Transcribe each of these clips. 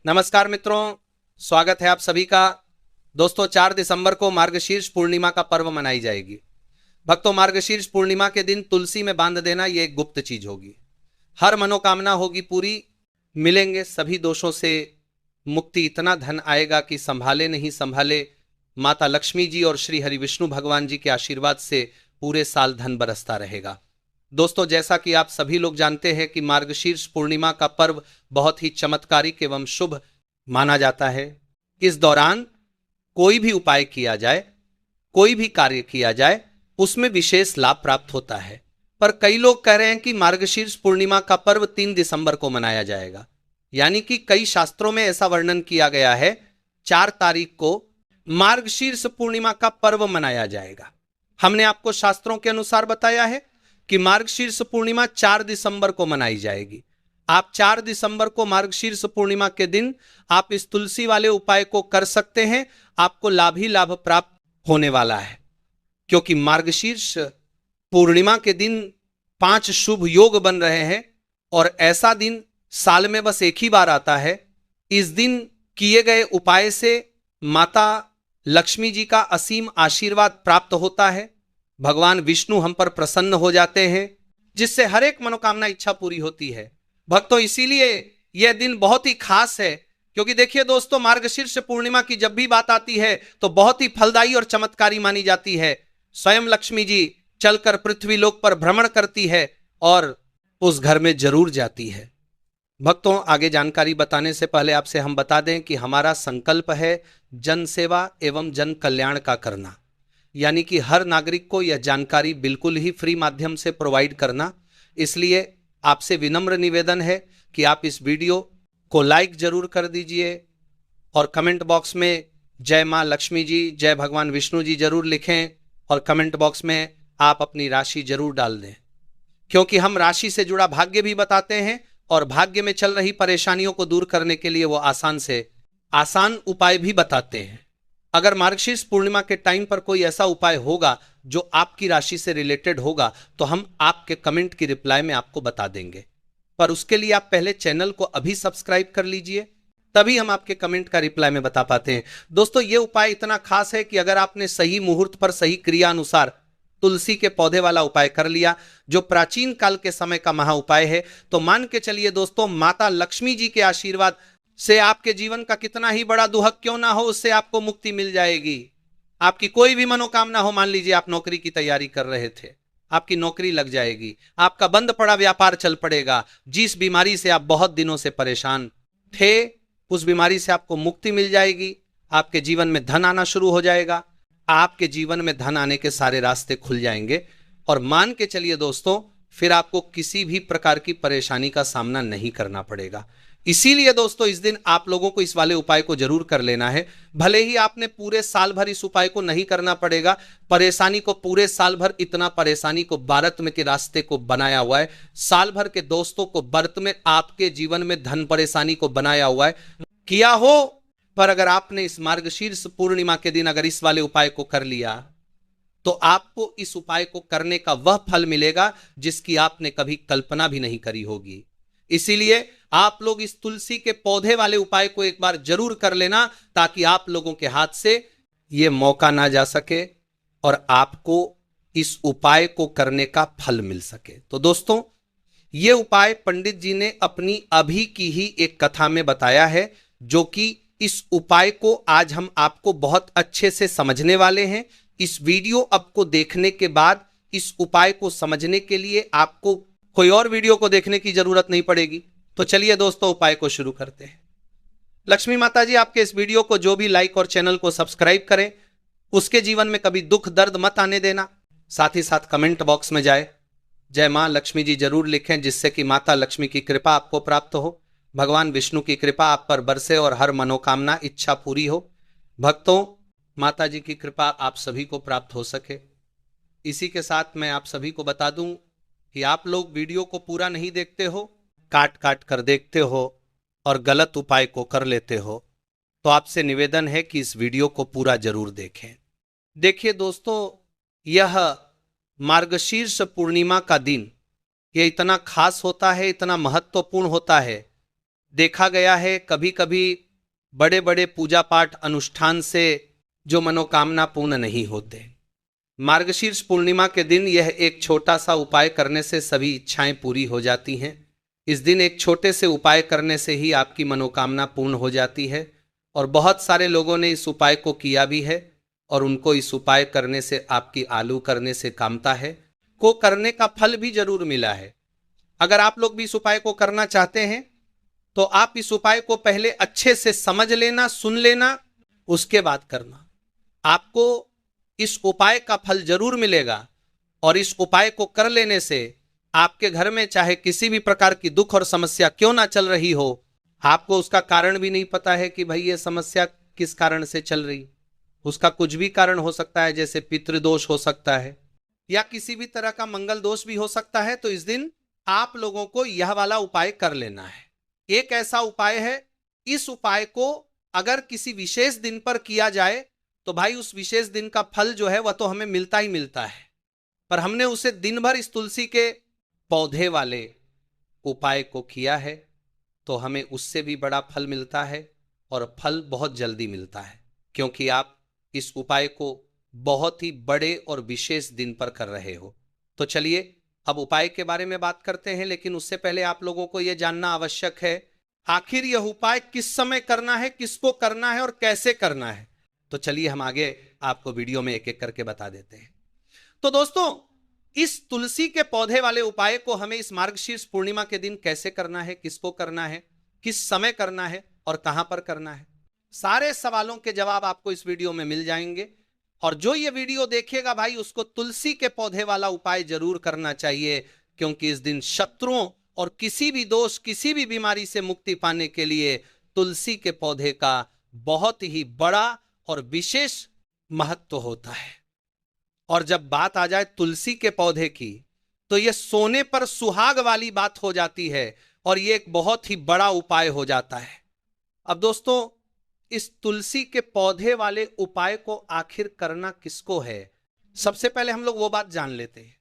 नमस्कार मित्रों, स्वागत है आप सभी का। दोस्तों 4 दिसंबर को मार्गशीर्ष पूर्णिमा का पर्व मनाई जाएगी। भक्तों, मार्गशीर्ष पूर्णिमा के दिन तुलसी में बांध देना ये एक गुप्त चीज होगी। हर मनोकामना होगी पूरी, मिलेंगे सभी दोषों से मुक्ति। इतना धन आएगा कि संभाले नहीं संभाले। माता लक्ष्मी जी और श्री हरि विष्णु भगवान जी के आशीर्वाद से पूरे साल धन बरसता रहेगा। दोस्तों, जैसा कि आप सभी लोग जानते हैं कि मार्गशीर्ष पूर्णिमा का पर्व बहुत ही चमत्कारिक एवं शुभ माना जाता है। इस दौरान कोई भी उपाय किया जाए, कोई भी कार्य किया जाए, उसमें विशेष लाभ प्राप्त होता है। पर कई लोग कह रहे हैं कि मार्गशीर्ष पूर्णिमा का पर्व 3 दिसंबर को मनाया जाएगा। यानी कि कई शास्त्रों में ऐसा वर्णन किया गया है 4 तारीख को मार्गशीर्ष पूर्णिमा का पर्व मनाया जाएगा। हमने आपको शास्त्रों के अनुसार बताया है कि मार्गशीर्ष पूर्णिमा 4 दिसंबर को मनाई जाएगी। आप 4 दिसंबर को मार्गशीर्ष पूर्णिमा के दिन आप इस तुलसी वाले उपाय को कर सकते हैं। आपको लाभ ही लाभ प्राप्त होने वाला है, क्योंकि मार्गशीर्ष पूर्णिमा के दिन 5 शुभ योग बन रहे हैं और ऐसा दिन साल में बस एक ही बार आता है। इस दिन किए गए उपाय से माता लक्ष्मी जी का असीम आशीर्वाद प्राप्त होता है। भगवान विष्णु हम पर प्रसन्न हो जाते हैं, जिससे हर एक मनोकामना इच्छा पूरी होती है। भक्तों, इसीलिए यह दिन बहुत ही खास है, क्योंकि देखिए दोस्तों, मार्गशीर्ष पूर्णिमा की जब भी बात आती है तो बहुत ही फलदायी और चमत्कारी मानी जाती है। स्वयं लक्ष्मी जी चलकर पृथ्वी लोक पर भ्रमण करती है और उस घर में जरूर जाती है। भक्तों, आगे जानकारी बताने से पहले आपसे हम बता दें कि हमारा संकल्प है जन सेवा एवं जन कल्याण का करना, यानी कि हर नागरिक को यह जानकारी बिल्कुल ही फ्री माध्यम से प्रोवाइड करना। इसलिए आपसे विनम्र निवेदन है कि आप इस वीडियो को लाइक जरूर कर दीजिए और कमेंट बॉक्स में जय मां लक्ष्मी जी, जय भगवान विष्णु जी जरूर लिखें और कमेंट बॉक्स में आप अपनी राशि जरूर डाल दें, क्योंकि हम राशि से जुड़ा भाग्य भी बताते हैं और भाग्य में चल रही परेशानियों को दूर करने के लिए वो आसान से आसान उपाय भी बताते हैं। अगर मार्गशीर्ष पूर्णिमा के टाइम पर कोई ऐसा उपाय होगा जो आपकी राशि से रिलेटेड होगा तो हम आपके कमेंट की रिप्लाई में आपको बता देंगे। पर उसके लिए आप पहले चैनल को अभी सब्सक्राइब कर लीजिए, तभी हम आपके कमेंट का रिप्लाई में बता पाते हैं। दोस्तों, यह उपाय इतना खास है कि अगर आपने सही मुहूर्त पर सही क्रिया अनुसार तुलसी के पौधे वाला उपाय कर लिया, जो प्राचीन काल के समय का महा उपाय है, तो मान के चलिए दोस्तों, माता लक्ष्मी जी के आशीर्वाद से आपके जीवन का कितना ही बड़ा दुहक क्यों ना हो, उससे आपको मुक्ति मिल जाएगी। आपकी कोई भी मनोकामना हो, मान लीजिए आप नौकरी की तैयारी कर रहे थे, आपकी नौकरी लग जाएगी, आपका बंद पड़ा व्यापार चल पड़ेगा, जिस बीमारी से आप बहुत दिनों से परेशान थे उस बीमारी से आपको मुक्ति मिल जाएगी। आपके जीवन में धन आना शुरू हो जाएगा, आपके जीवन में धन आने के सारे रास्ते खुल जाएंगे और मान के चलिए दोस्तों, फिर आपको किसी भी प्रकार की परेशानी का सामना नहीं करना पड़ेगा। इसीलिए दोस्तों, इस दिन आप लोगों को इस वाले उपाय को जरूर कर लेना है। भले ही आपने पूरे साल भर इस उपाय को नहीं करना पड़ेगा, परेशानी को पूरे साल भर, इतना परेशानी को भारत में के रास्ते को बनाया हुआ है, साल भर के दोस्तों को भारत में आपके जीवन में धन परेशानी को बनाया हुआ है, किया हो। पर अगर आपने इस मार्गशीर्ष पूर्णिमा के दिन अगर इस वाले उपाय को कर लिया तो आपको इस उपाय को करने का वह फल मिलेगा जिसकी आपने कभी कल्पना भी नहीं करी होगी। इसीलिए आप लोग इस तुलसी के पौधे वाले उपाय को एक बार जरूर कर लेना, ताकि आप लोगों के हाथ से यह मौका ना जा सके और आपको इस उपाय को करने का फल मिल सके। तो दोस्तों, यह उपाय पंडित जी ने अपनी अभी की ही एक कथा में बताया है, जो कि इस उपाय को आज हम आपको बहुत अच्छे से समझने वाले हैं। इस वीडियो आपको देखने के बाद इस उपाय को समझने के लिए आपको कोई और वीडियो को देखने की जरूरत नहीं पड़ेगी। तो चलिए दोस्तों, उपाय को शुरू करते हैं। लक्ष्मी माता जी आपके इस वीडियो को जो भी लाइक और चैनल को सब्सक्राइब करें, उसके जीवन में कभी दुख दर्द मत आने देना। साथ ही साथ कमेंट बॉक्स में जाए जय मां लक्ष्मी जी जरूर लिखें, जिससे कि माता लक्ष्मी की कृपा आपको प्राप्त हो, भगवान विष्णु की कृपा आप पर बरसे और हर मनोकामना इच्छा पूरी हो। भक्तों, माता जी की कृपा आप सभी को प्राप्त हो सके। इसी के साथ मैं आप सभी को बता दूं कि आप लोग वीडियो को पूरा नहीं देखते हो, काट काट कर देखते हो और गलत उपाय को कर लेते हो, तो आपसे निवेदन है कि इस वीडियो को पूरा जरूर देखें। देखिए दोस्तों, यह मार्गशीर्ष पूर्णिमा का दिन ये इतना खास होता है, इतना महत्वपूर्ण होता है देखा गया है कभी कभी बड़े बड़े पूजा पाठ अनुष्ठान से जो मनोकामना पूर्ण नहीं होते, मार्गशीर्ष पूर्णिमा के दिन यह एक छोटा सा उपाय करने से सभी इच्छाएं पूरी हो जाती हैं। इस दिन एक छोटे से उपाय करने से ही आपकी मनोकामना पूर्ण हो जाती है और बहुत सारे लोगों ने इस उपाय को किया भी है और उनको इस उपाय करने से, आपकी आलू करने से कामता है को करने का फल भी जरूर मिला है। अगर आप लोग भी इस उपाय को करना चाहते हैं तो आप इस उपाय को पहले अच्छे से समझ लेना, सुन लेना, उसके बाद करना। आपको इस उपाय का फल जरूर मिलेगा और इस उपाय को कर लेने से आपके घर में चाहे किसी भी प्रकार की दुख और समस्या क्यों ना चल रही हो, आपको उसका कारण भी नहीं पता है कि भाई ये समस्या किस कारण से चल रही, उसका कुछ भी कारण हो सकता है, जैसे पितृदोष हो सकता है या किसी भी तरह का मंगल दोष भी हो सकता है। तो इस दिन आप लोगों को यह वाला उपाय कर लेना है। एक ऐसा उपाय है, इस उपाय को अगर किसी विशेष दिन पर किया जाए तो भाई उस विशेष दिन का फल जो है वह तो हमें मिलता ही मिलता है, पर हमने उसे दिन भर इस तुलसी के पौधे वाले उपाय को किया है तो हमें उससे भी बड़ा फल मिलता है और फल बहुत जल्दी मिलता है, क्योंकि आप इस उपाय को बहुत ही बड़े और विशेष दिन पर कर रहे हो। तो चलिए अब उपाय के बारे में बात करते हैं, लेकिन उससे पहले आप लोगों को यह जानना आवश्यक है आखिर यह उपाय किस समय करना है, किसको करना है और कैसे करना है। तो चलिए हम आगे आपको वीडियो में एक एक करके बता देते हैं। तो दोस्तों, इस तुलसी के पौधे वाले उपाय को हमें इस मार्गशीर्ष पूर्णिमा के दिन कैसे करना है, किसको करना है, किस समय करना है और कहां पर करना है, सारे सवालों के जवाब आपको इस वीडियो में मिल जाएंगे। और जो ये वीडियो देखेगा भाई उसको तुलसी के पौधे वाला उपाय जरूर करना चाहिए, क्योंकि इस दिन शत्रुओं और किसी भी दोष, किसी भी बीमारी से मुक्ति पाने के लिए तुलसी के पौधे का बहुत ही बड़ा और विशेष महत्व होता है। और जब बात आ जाए तुलसी के पौधे की तो यह सोने पर सुहाग वाली बात हो जाती है और यह एक बहुत ही बड़ा उपाय हो जाता है। अब दोस्तों, इस तुलसी के पौधे वाले उपाय को आखिर करना किसको है, सबसे पहले हम लोग वो बात जान लेते हैं।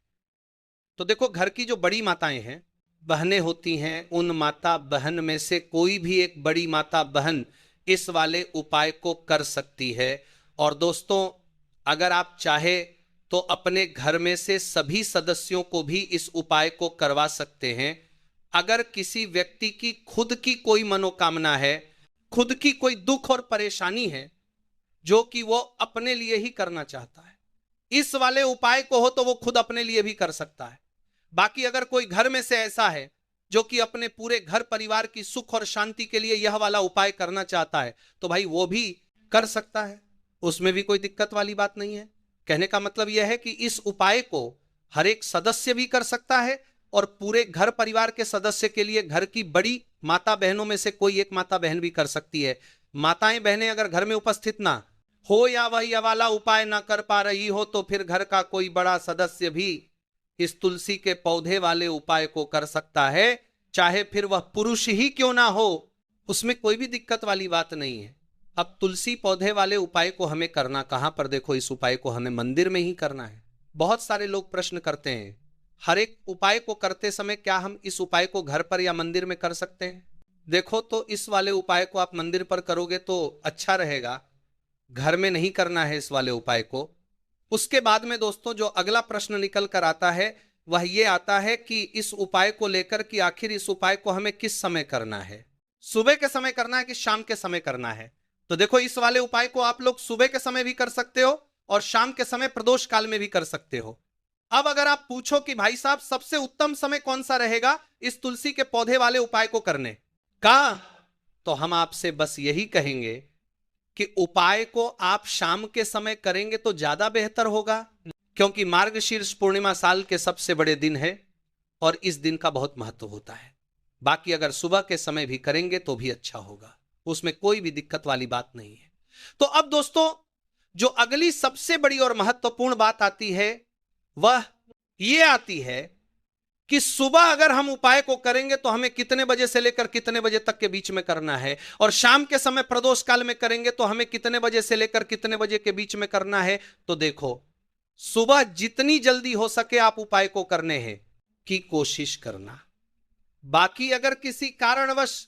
तो देखो, घर की जो बड़ी माताएं हैं, बहनें होती हैं, उन माता बहन में से कोई भी एक बड़ी माता बहन इस वाले उपाय को कर सकती है। और दोस्तों, अगर आप चाहे तो अपने घर में से सभी सदस्यों को भी इस उपाय को करवा सकते हैं। अगर किसी व्यक्ति की खुद की कोई मनोकामना है, खुद की कोई दुख और परेशानी है जो कि वो अपने लिए ही करना चाहता है, इस वाले उपाय को हो तो वो खुद अपने लिए भी कर सकता है। बाकी अगर कोई घर में से ऐसा है जो कि अपने पूरे घर परिवार की सुख और शांति के लिए यह वाला उपाय करना चाहता है तो भाई वो भी कर सकता है, उसमें भी कोई दिक्कत वाली बात नहीं है। कहने का मतलब यह है कि इस उपाय को हर एक सदस्य भी कर सकता है और पूरे घर परिवार के सदस्य के लिए घर की बड़ी माता बहनों में से कोई एक माता बहन भी कर सकती है। माताएं बहनें अगर घर में उपस्थित ना हो या वह यह वाला उपाय ना कर पा रही हो तो फिर घर का कोई बड़ा सदस्य भी इस तुलसी के पौधे वाले उपाय को कर सकता है, चाहे फिर वह पुरुष ही क्यों ना हो, उसमें कोई भी दिक्कत वाली बात नहीं है। अब तुलसी पौधे वाले उपाय को हमें करना कहां पर, देखो इस उपाय को हमें मंदिर में ही करना है। बहुत सारे लोग प्रश्न करते हैं, हर एक उपाय को करते समय क्या हम इस उपाय को घर पर या मंदिर में कर सकते हैं? देखो, तो इस वाले उपाय को आप मंदिर पर करोगे तो अच्छा रहेगा, घर में नहीं करना है इस वाले उपाय को। उसके बाद में दोस्तों जो अगला प्रश्न निकल कर आता है वह ये आता है कि इस उपाय को लेकर कि आखिर इस उपाय को हमें किस समय करना है, सुबह के समय करना है कि शाम के समय करना है। तो देखो, इस वाले उपाय को आप लोग सुबह के समय भी कर सकते हो और शाम के समय प्रदोष काल में भी कर सकते हो। अब अगर आप पूछो कि भाई साहब सबसे उत्तम समय कौन सा रहेगा इस तुलसी के पौधे वाले उपाय को करने का, तो हम आपसे बस यही कहेंगे कि उपाय को आप शाम के समय करेंगे तो ज्यादा बेहतर होगा, क्योंकि मार्गशीर्ष पूर्णिमा साल के सबसे बड़े दिन है और इस दिन का बहुत महत्व होता है। बाकी अगर सुबह के समय भी करेंगे तो भी अच्छा होगा, उसमें कोई भी दिक्कत वाली बात नहीं है। तो अब दोस्तों, जो अगली सबसे बड़ी और महत्वपूर्ण बात आती है वह ये आती है कि सुबह अगर हम उपाय को करेंगे तो हमें कितने बजे से लेकर कितने बजे तक के बीच में करना है, और शाम के समय प्रदोष काल में करेंगे तो हमें कितने बजे से लेकर कितने बजे के बीच में करना है। तो देखो, सुबह जितनी जल्दी हो सके आप उपाय को करने हैं की कोशिश करना। बाकी अगर किसी कारणवश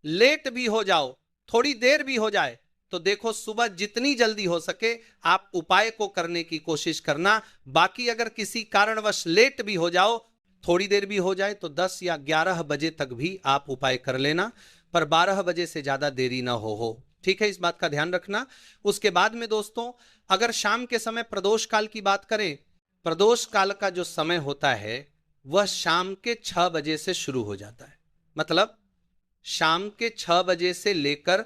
लेट भी हो जाओ, थोड़ी देर भी हो जाए, तो देखो सुबह जितनी जल्दी हो सके आप उपाय को करने की कोशिश करना। बाकी अगर किसी कारणवश लेट भी हो जाओ, थोड़ी देर भी हो जाए, तो 10 या 11 बजे तक भी आप उपाय कर लेना, पर 12 बजे से ज्यादा देरी ना हो। ठीक है, इस बात का ध्यान रखना। उसके बाद में दोस्तों, अगर शाम के समय प्रदोष काल की बात करें, प्रदोष काल का जो समय होता है वह शाम के 6 बजे से शुरू हो जाता है। मतलब शाम के 6 बजे से लेकर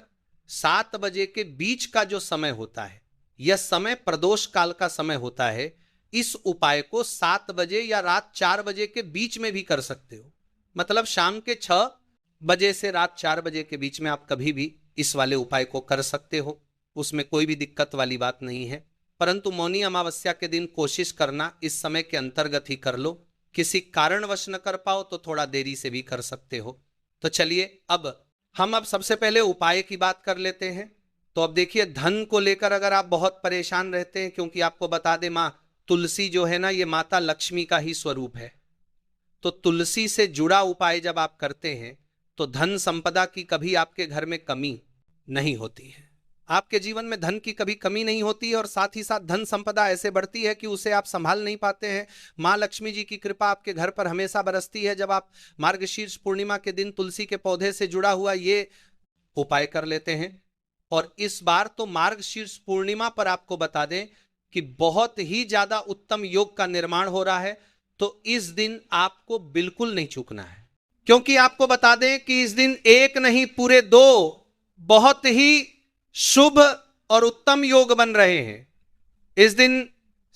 7 बजे के बीच का जो समय होता है, यह समय प्रदोष काल का समय होता है। इस उपाय को 7 बजे या रात 4 बजे के बीच में भी कर सकते हो। मतलब शाम के 6 बजे से रात 4 बजे के बीच में आप कभी भी इस वाले उपाय को कर सकते हो, उसमें कोई भी दिक्कत वाली बात नहीं है। परंतु मौनी अमावस्या के दिन कोशिश करना इस समय के अंतर्गत ही कर लो। किसी कारणवश न कर पाओ तो थोड़ा देरी से भी कर सकते हो। तो चलिए अब हम सबसे पहले उपाय की बात कर लेते हैं। तो अब देखिए, धन को लेकर अगर आप बहुत परेशान रहते हैं, क्योंकि आपको बता दें माँ तुलसी जो है ना, ये माता लक्ष्मी का ही स्वरूप है, तो तुलसी से जुड़ा उपाय जब आप करते हैं तो धन संपदा की कभी आपके घर में कमी नहीं होती है। आपके जीवन में धन की कभी कमी नहीं होती है, और साथ ही साथ धन संपदा ऐसे बढ़ती है कि उसे आप संभाल नहीं पाते हैं। माँ लक्ष्मी जी की कृपा आपके घर पर हमेशा बरसती है जब आप मार्गशीर्ष पूर्णिमा के दिन तुलसी के पौधे से जुड़ा हुआ ये उपाय कर लेते हैं। और इस बार तो मार्गशीर्ष पूर्णिमा पर आपको बता दें कि बहुत ही ज्यादा उत्तम योग का निर्माण हो रहा है, तो इस दिन आपको बिल्कुल नहीं चूकना है। क्योंकि आपको बता दें कि इस दिन एक नहीं पूरे 2 बहुत ही शुभ और उत्तम योग बन रहे हैं। इस दिन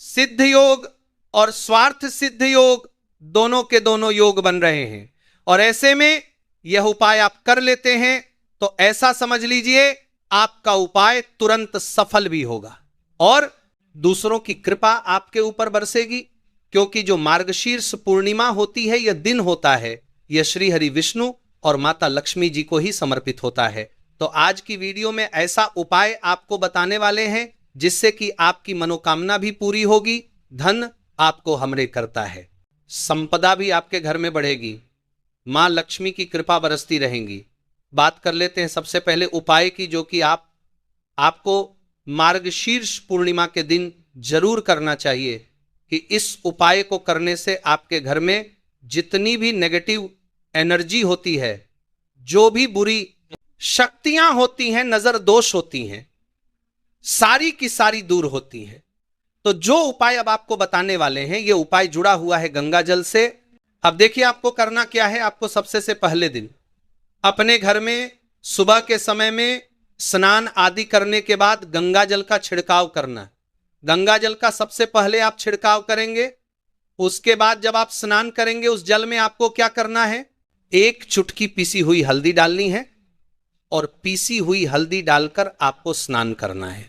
सिद्ध योग और स्वार्थ सिद्ध योग दोनों के दोनों योग बन रहे हैं, और ऐसे में यह उपाय आप कर लेते हैं तो ऐसा समझ लीजिए आपका उपाय तुरंत सफल भी होगा और दूसरों की कृपा आपके ऊपर बरसेगी। क्योंकि जो मार्गशीर्ष पूर्णिमा होती है, यह दिन होता है, यह श्री हरि विष्णु और माता लक्ष्मी जी को ही समर्पित होता है। तो आज की वीडियो में ऐसा उपाय आपको बताने वाले हैं जिससे कि आपकी मनोकामना भी पूरी होगी, धन आपको हमरे करता है, संपदा भी आपके घर में बढ़ेगी, मां लक्ष्मी की कृपा बरसती रहेंगी। बात कर लेते हैं सबसे पहले उपाय की, जो कि आपको मार्गशीर्ष पूर्णिमा के दिन जरूर करना चाहिए कि इस उपाय को करने से आपके घर में जितनी भी नेगेटिव एनर्जी होती है, जो भी बुरी शक्तियां होती हैं, नजर दोष होती हैं, सारी की सारी दूर होती हैं। तो जो उपाय अब आपको बताने वाले हैं, ये उपाय जुड़ा हुआ है गंगा जल से। अब देखिए आपको करना क्या है। आपको सबसे से पहले दिन अपने घर में सुबह के समय में स्नान आदि करने के बाद गंगा जल का छिड़काव करना है। गंगा जल का सबसे पहले आप छिड़काव करेंगे। उसके बाद जब आप स्नान करेंगे, उस जल में आपको क्या करना है, 1 चुटकी पीसी हुई हल्दी डालनी है और पीसी हुई हल्दी डालकर आपको स्नान करना है।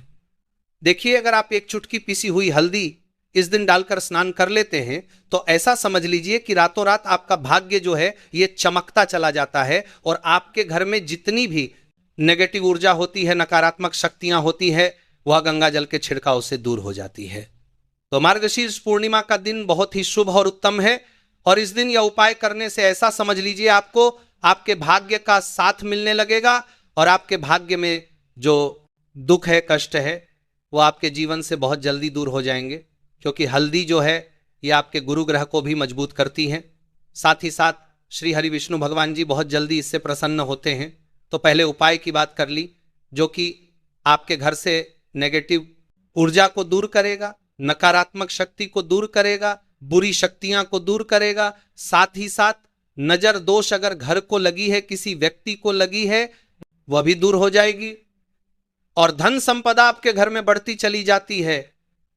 देखिए, अगर आप 1 चुटकी पीसी हुई हल्दी इस दिन डालकर स्नान कर लेते हैं तो ऐसा समझ लीजिए कि रातों रात आपका भाग्य जो है ये चमकता चला जाता है, और आपके घर में जितनी भी नेगेटिव ऊर्जा होती है, नकारात्मक शक्तियां होती है, वह गंगा जल के छिड़काव से दूर हो जाती है। तो मार्गशीर्ष पूर्णिमा का दिन बहुत ही शुभ और उत्तम है, और इस दिन यह उपाय करने से ऐसा समझ लीजिए आपको आपके भाग्य का साथ मिलने लगेगा, और आपके भाग्य में जो दुख है, कष्ट है, वो आपके जीवन से बहुत जल्दी दूर हो जाएंगे। क्योंकि हल्दी जो है ये आपके गुरु ग्रह को भी मजबूत करती है। साथ ही साथ श्री हरि विष्णु भगवान जी बहुत जल्दी इससे प्रसन्न होते हैं। तो पहले उपाय की बात कर ली, जो कि आपके घर से नेगेटिव ऊर्जा को दूर करेगा, नकारात्मक शक्ति को दूर करेगा, बुरी शक्तियां को दूर करेगा। साथ ही साथ नजर दोष अगर घर को लगी है, किसी व्यक्ति को लगी है, वह भी दूर हो जाएगी, और धन संपदा आपके घर में बढ़ती चली जाती है।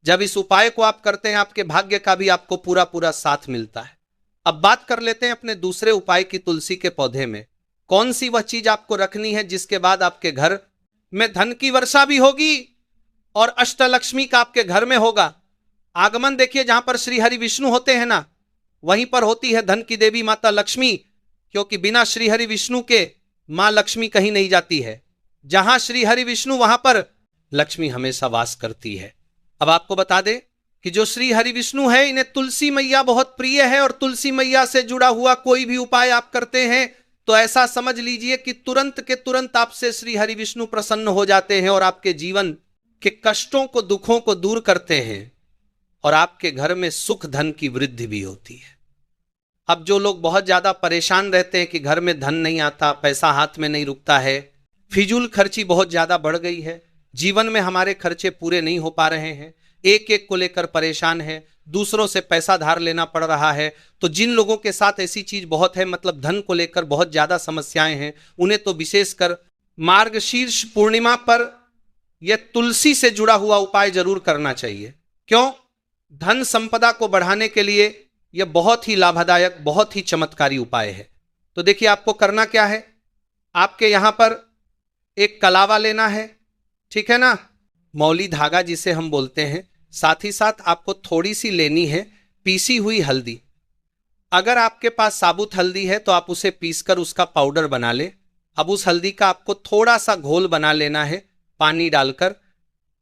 जब इस उपाय को आप करते हैं, आपके भाग्य का भी आपको पूरा पूरा साथ मिलता है। अब बात कर लेते हैं अपने दूसरे उपाय की। तुलसी के पौधे में कौन सी वह चीज आपको रखनी है जिसके बाद आपके घर में धन की वर्षा भी होगी और अष्टलक्ष्मी का आपके घर में होगा आगमन। देखिए, जहां पर श्री हरि विष्णु होते हैं ना, वहीं पर होती है धन की देवी माता लक्ष्मी, क्योंकि बिना श्री हरि विष्णु के मां लक्ष्मी कहीं नहीं जाती है। जहां श्री हरि विष्णु, वहां पर लक्ष्मी हमेशा वास करती है। अब आपको बता दें कि जो श्री हरि विष्णु है, इन्हें तुलसी मैया बहुत प्रिय है, और तुलसी मैया से जुड़ा हुआ कोई भी उपाय आप करते हैं तो ऐसा समझ लीजिए कि तुरंत के तुरंत आपसे श्री हरि विष्णु प्रसन्न हो जाते हैं और आपके जीवन के कष्टों को, दुखों को दूर करते हैं और आपके घर में सुख धन की वृद्धि भी होती है। अब जो लोग बहुत ज्यादा परेशान रहते हैं कि घर में धन नहीं आता, पैसा हाथ में नहीं रुकता है, फिजूल खर्ची बहुत ज्यादा बढ़ गई है, जीवन में हमारे खर्चे पूरे नहीं हो पा रहे हैं, एक एक को लेकर परेशान है, दूसरों से पैसा धार लेना पड़ रहा है, तो जिन लोगों के साथ ऐसी चीज बहुत है, मतलब धन को लेकर बहुत ज्यादा समस्याएं हैं, उन्हें तो विशेषकर मार्गशीर्ष पूर्णिमा पर यह तुलसी से जुड़ा हुआ उपाय जरूर करना चाहिए। क्यों? धन संपदा को बढ़ाने के लिए यह बहुत ही लाभदायक, बहुत ही चमत्कारी उपाय है। तो देखिए आपको करना क्या है, आपके यहां पर एक कलावा लेना है, ठीक है ना, मौली धागा जिसे हम बोलते हैं, साथ ही साथ आपको थोड़ी सी लेनी है पीसी हुई हल्दी। अगर आपके पास साबुत हल्दी है तो आप उसे पीसकर उसका पाउडर बना ले। अब उस हल्दी का आपको थोड़ा सा घोल बना लेना है पानी डालकर,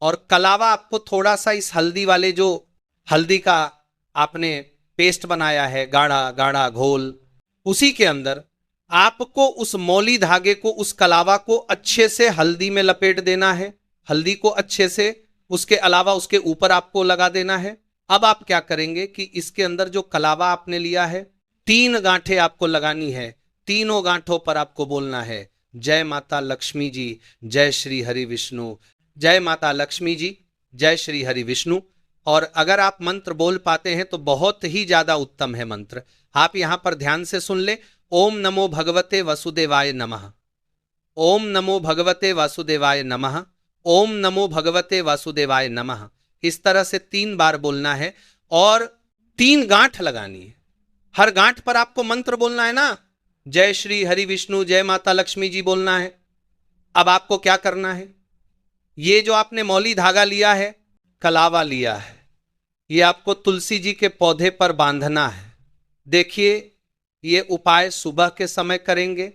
और कलावा आपको थोड़ा सा इस हल्दी वाले जो हल्दी का आपने पेस्ट बनाया है, गाढ़ा गाढ़ा घोल, उसी के अंदर आपको उस मौली धागे को, उस कलावा को अच्छे से हल्दी में लपेट देना है। हल्दी को अच्छे से उसके अलावा उसके ऊपर आपको लगा देना है। अब आप क्या करेंगे कि इसके अंदर जो कलावा आपने लिया है, 3 गांठें आपको लगानी है। तीनों गांठों पर आपको बोलना है जय माता लक्ष्मी जी, जय श्री हरि विष्णु, जय माता लक्ष्मी जी, जय श्री हरि विष्णु। और अगर आप मंत्र बोल पाते हैं तो बहुत ही ज्यादा उत्तम है मंत्र। आप यहां पर ध्यान से सुन ले, ओम नमो भगवते वासुदेवाय नमः, ओम नमो भगवते वासुदेवाय नमः, ओम नमो भगवते वासुदेवाय नमः। इस तरह से 3 बार बोलना है और 3 गांठ लगानी है। हर गांठ पर आपको मंत्र बोलना है ना, जय श्री हरि विष्णु, जय माता लक्ष्मी जी बोलना है। अब आपको क्या करना है, ये जो आपने मौली धागा लिया है, कलावा लिया है, ये आपको तुलसी जी के पौधे पर बांधना है। देखिए ये उपाय सुबह के समय करेंगे,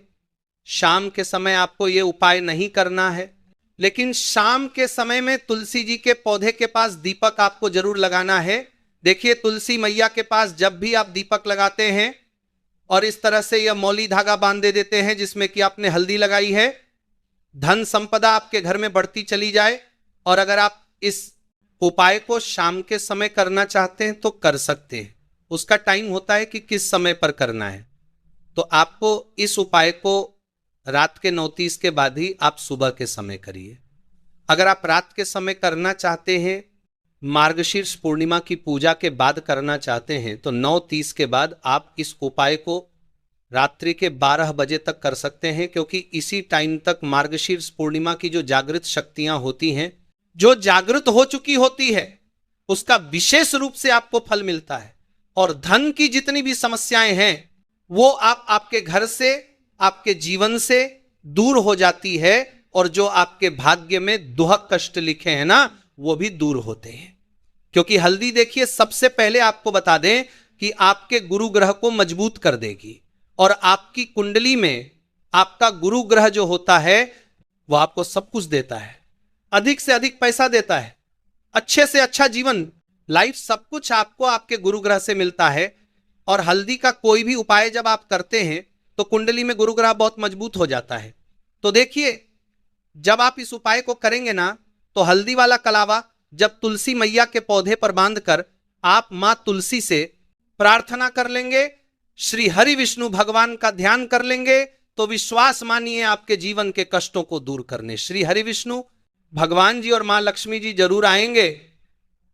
शाम के समय आपको ये उपाय नहीं करना है, लेकिन शाम के समय में तुलसी जी के पौधे के पास दीपक आपको जरूर लगाना है। देखिए तुलसी मैया के पास जब भी आप दीपक लगाते हैं और इस तरह से यह मौली धागा बांध देते हैं जिसमें कि आपने हल्दी लगाई है, धन संपदा आपके घर में बढ़ती चली जाए। और अगर आप इस उपाय को शाम के समय करना चाहते हैं तो कर सकते हैं, उसका टाइम होता है कि किस समय पर करना है। तो आपको इस उपाय को रात के 9:30 के बाद ही आप सुबह के समय करिए। अगर आप रात के समय करना चाहते हैं, मार्गशीर्ष पूर्णिमा की पूजा के बाद करना चाहते हैं, तो 9:30 के बाद आप इस उपाय को रात्रि के 12 बजे तक कर सकते हैं, क्योंकि इसी टाइम तक मार्गशीर्ष पूर्णिमा की जो जागृत शक्तियां होती हैं, जो जागृत हो चुकी होती है, उसका विशेष रूप से आपको फल मिलता है। और धन की जितनी भी समस्याएं हैं वो आपके घर से, आपके जीवन से दूर हो जाती है, और जो आपके भाग्य में दुहक कष्ट लिखे हैं ना, वो भी दूर होते हैं। क्योंकि हल्दी देखिए सबसे पहले आपको बता दें कि आपके गुरु ग्रह को मजबूत कर देगी, और आपकी कुंडली में आपका गुरु ग्रह जो होता है वो आपको सब कुछ देता है, अधिक से अधिक पैसा देता है, अच्छे से अच्छा जीवन, लाइफ, सब कुछ आपको आपके गुरु ग्रह से मिलता है। और हल्दी का कोई भी उपाय जब आप करते हैं तो कुंडली में गुरु ग्रह बहुत मजबूत हो जाता है। तो देखिए जब आप इस उपाय को करेंगे ना, तो हल्दी वाला कलावा जब तुलसी मैया के पौधे पर बांधकर आप मां तुलसी से प्रार्थना कर लेंगे, श्री हरि विष्णु भगवान का ध्यान कर लेंगे, तो विश्वास मानिए आपके जीवन के कष्टों को दूर करने श्री हरि विष्णु भगवान जी और मां लक्ष्मी जी जरूर आएंगे,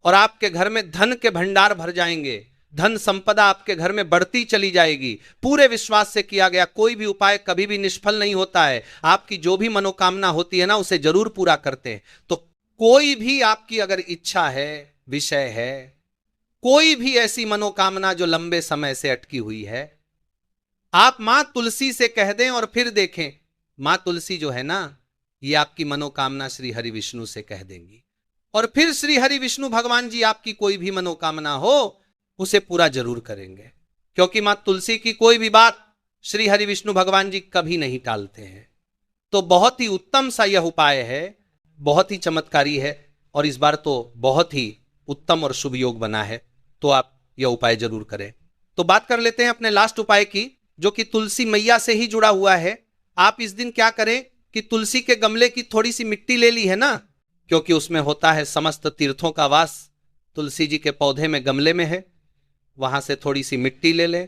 और आपके घर में धन के भंडार भर जाएंगे, धन संपदा आपके घर में बढ़ती चली जाएगी। पूरे विश्वास से किया गया कोई भी उपाय कभी भी निष्फल नहीं होता है। आपकी जो भी मनोकामना होती है ना, उसे जरूर पूरा करते हैं। तो कोई भी आपकी अगर इच्छा है, विषय है, कोई भी ऐसी मनोकामना जो लंबे समय से अटकी हुई है, आप मां तुलसी से कह दें और फिर देखें, मां तुलसी जो है ना, ये आपकी मनोकामना श्री हरि विष्णु से कह देंगी, और फिर श्री हरि विष्णु भगवान जी आपकी कोई भी मनोकामना हो उसे पूरा जरूर करेंगे। क्योंकि मां तुलसी की कोई भी बात श्री हरि विष्णु भगवान जी कभी नहीं टालते हैं। तो बहुत ही उत्तम सा यह उपाय है, बहुत ही चमत्कारी है, और इस बार तो बहुत ही उत्तम और शुभ योग बना है। तो आप यह उपाय जरूर करें। तो बात कर लेते हैं अपने लास्ट उपाय की, जो कि तुलसी मैया से ही जुड़ा हुआ है, आप इस दिन क्या करें कि तुलसी के गमले की थोड़ी सी मिट्टी ले ली है ना, क्योंकि उसमें होता है समस्त तीर्थों का वास, तुलसी जी के पौधे में गमले में है, वहां से थोड़ी सी मिट्टी ले लें,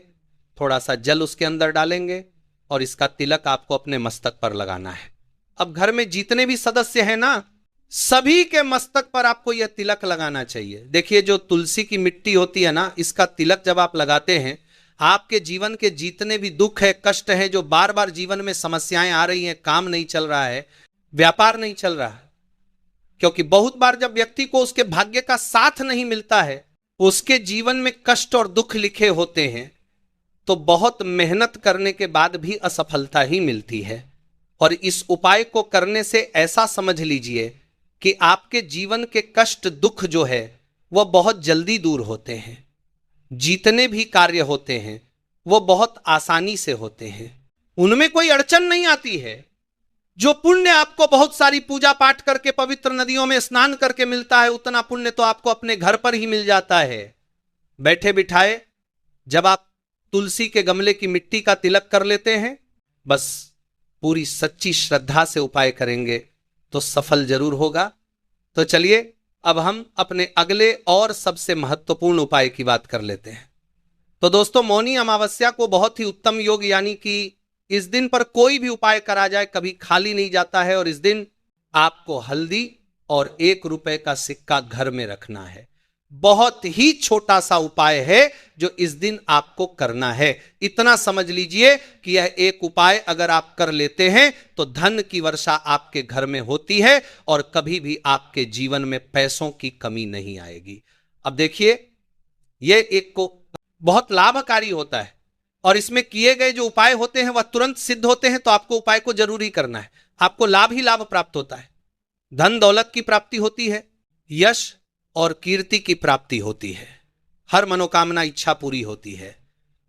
थोड़ा सा जल उसके अंदर डालेंगे और इसका तिलक आपको अपने मस्तक पर लगाना है। अब घर में जितने भी सदस्य हैं ना, सभी के मस्तक पर आपको यह तिलक लगाना चाहिए। देखिए, जो तुलसी की मिट्टी होती है ना, इसका तिलक जब आप लगाते हैं, आपके जीवन के जितने भी दुख है, कष्ट है, जो बार बार जीवन में समस्याएं आ रही हैं, काम नहीं चल रहा है, व्यापार नहीं चल रहा है, क्योंकि बहुत बार जब व्यक्ति को उसके भाग्य का साथ नहीं मिलता है, उसके जीवन में कष्ट और दुख लिखे होते हैं, तो बहुत मेहनत करने के बाद भी असफलता ही मिलती है। और इस उपाय को करने से ऐसा समझ लीजिए कि आपके जीवन के कष्ट दुख जो है वह बहुत जल्दी दूर होते हैं, जितने भी कार्य होते हैं वो बहुत आसानी से होते हैं, उनमें कोई अड़चन नहीं आती है। जो पुण्य आपको बहुत सारी पूजा पाठ करके पवित्र नदियों में स्नान करके मिलता है, उतना पुण्य तो आपको अपने घर पर ही मिल जाता है। बैठे बिठाए जब आप तुलसी के गमले की मिट्टी का तिलक कर लेते हैं, बस पूरी सच्ची श्रद्धा से उपाय करेंगे तो सफल जरूर होगा। तो चलिए अब हम अपने अगले और सबसे महत्वपूर्ण उपाय की बात कर लेते हैं। तो दोस्तों, मौनी अमावस्या को बहुत ही उत्तम योग, यानी कि इस दिन पर कोई भी उपाय करा जाए कभी खाली नहीं जाता है। और इस दिन आपको हल्दी और 1 रुपए का सिक्का घर में रखना है। बहुत ही छोटा सा उपाय है जो इस दिन आपको करना है। इतना समझ लीजिए कि यह एक उपाय अगर आप कर लेते हैं तो धन की वर्षा आपके घर में होती है और कभी भी आपके जीवन में पैसों की कमी नहीं आएगी। अब देखिए, यह एक को बहुत लाभकारी होता है और इसमें किए गए जो उपाय होते हैं वह तुरंत सिद्ध होते हैं, तो आपको उपाय को जरूर ही करना है। आपको लाभ ही लाभ प्राप्त होता है, धन दौलत की प्राप्ति होती है, यश और कीर्ति की प्राप्ति होती है, हर मनोकामना इच्छा पूरी होती है,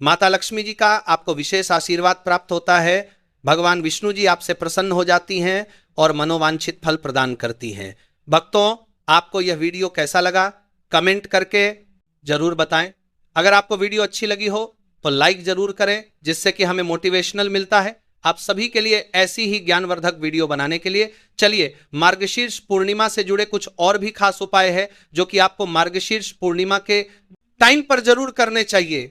माता लक्ष्मी जी का आपको विशेष आशीर्वाद प्राप्त होता है, भगवान विष्णु जी आपसे प्रसन्न हो जाती हैं और मनोवांछित फल प्रदान करती हैं। भक्तों, आपको यह वीडियो कैसा लगा कमेंट करके जरूर बताएं। अगर आपको वीडियो अच्छी लगी हो तो लाइक जरूर करें, जिससे कि हमें मोटिवेशनल मिलता है आप सभी के लिए ऐसी ही ज्ञानवर्धक वीडियो बनाने के लिए। चलिए, मार्गशीर्ष पूर्णिमा से जुड़े कुछ और भी खास उपाय है जो कि आपको मार्गशीर्ष पूर्णिमा के टाइम पर जरूर करने चाहिए।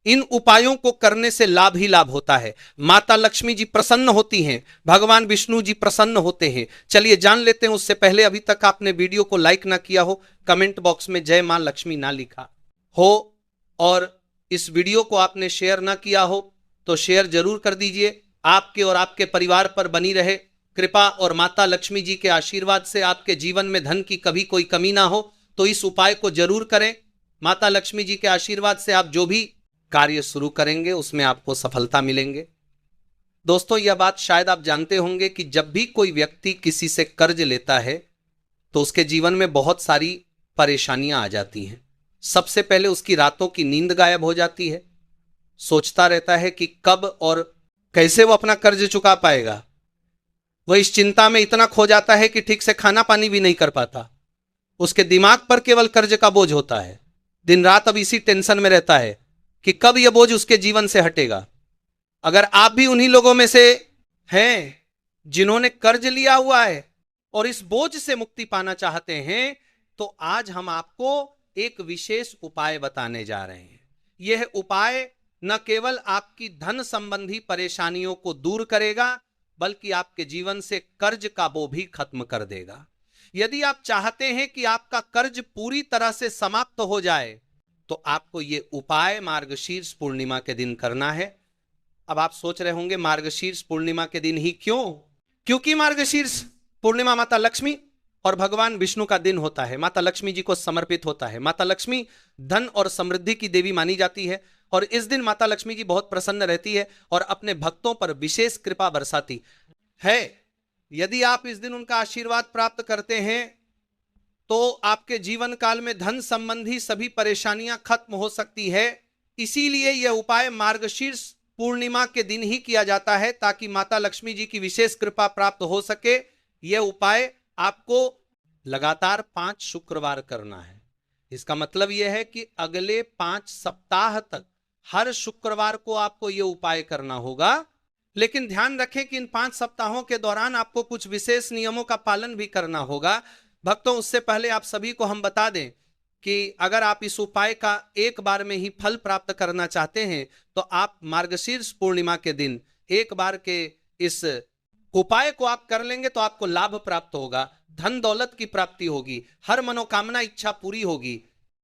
इन उपायों को करने से लाभ ही लाभ होता है, माता लक्ष्मी जी प्रसन्न होती हैं, भगवान विष्णु जी प्रसन्न होते हैं। चलिए जान लेते हैं। उससे पहले अभी तक आपने वीडियो को लाइक ना किया हो, कमेंट बॉक्स में जय मां लक्ष्मी ना लिखा हो और इस वीडियो को आपने शेयर ना किया हो तो शेयर जरूर कर दीजिए। आपके और आपके परिवार पर बनी रहे कृपा और माता लक्ष्मी जी के आशीर्वाद से आपके जीवन में धन की कभी कोई कमी ना हो, तो इस उपाय को जरूर करें। माता लक्ष्मी जी के आशीर्वाद से आप जो भी कार्य शुरू करेंगे उसमें आपको सफलता मिलेंगे। दोस्तों, यह बात शायद आप जानते होंगे कि जब भी कोई व्यक्ति किसी से कर्ज लेता है तो उसके जीवन में बहुत सारी परेशानियां आ जाती हैं। सबसे पहले उसकी रातों की नींद गायब हो जाती है, सोचता रहता है कि कब और कैसे वो अपना कर्ज चुका पाएगा। वह इस चिंता में इतना खो जाता है कि ठीक से खाना पानी भी नहीं कर पाता। उसके दिमाग पर केवल कर्ज का बोझ होता है, दिन रात अब इसी टेंशन में रहता है कि कब यह बोझ उसके जीवन से हटेगा। अगर आप भी उन्हीं लोगों में से हैं जिन्होंने कर्ज लिया हुआ है और इस बोझ से मुक्ति पाना चाहते हैं, तो आज हम आपको एक विशेष उपाय बताने जा रहे हैं। यह उपाय न केवल आपकी धन संबंधी परेशानियों को दूर करेगा, बल्कि आपके जीवन से कर्ज का बोझ भी खत्म कर देगा। यदि आप चाहते हैं कि आपका कर्ज पूरी तरह से समाप्त हो जाए, तो आपको यह उपाय मार्गशीर्ष पूर्णिमा के दिन करना है। अब आप सोच रहे होंगे मार्गशीर्ष पूर्णिमा के दिन ही क्यों? क्योंकि मार्गशीर्ष पूर्णिमा माता लक्ष्मी और भगवान विष्णु का दिन होता है, माता लक्ष्मी जी को समर्पित होता है। माता लक्ष्मी धन और समृद्धि की देवी मानी जाती है और इस दिन माता लक्ष्मी जी बहुत प्रसन्न रहती है और अपने भक्तों पर विशेष कृपा बरसाती है। यदि आप इस दिन उनका आशीर्वाद प्राप्त करते हैं तो आपके जीवन काल में धन संबंधी सभी परेशानियां खत्म हो सकती है। इसीलिए यह उपाय मार्गशीर्ष पूर्णिमा के दिन ही किया जाता है, ताकि माता लक्ष्मी जी की विशेष कृपा प्राप्त हो सके। यह उपाय आपको लगातार 5 शुक्रवार करना है। इसका मतलब यह है कि अगले 5 सप्ताह तक हर शुक्रवार को आपको यह उपाय करना होगा। लेकिन ध्यान रखें कि इन 5 सप्ताहों के दौरान आपको कुछ विशेष नियमों का पालन भी करना होगा। भक्तों, उससे पहले आप सभी को हम बता दें कि अगर आप इस उपाय का एक बार में ही फल प्राप्त करना चाहते हैं तो आप मार्गशीर्ष पूर्णिमा के दिन एक बार के इस उपाय को आप कर लेंगे तो आपको लाभ प्राप्त होगा, धन दौलत की प्राप्ति होगी, हर मनोकामना इच्छा पूरी होगी।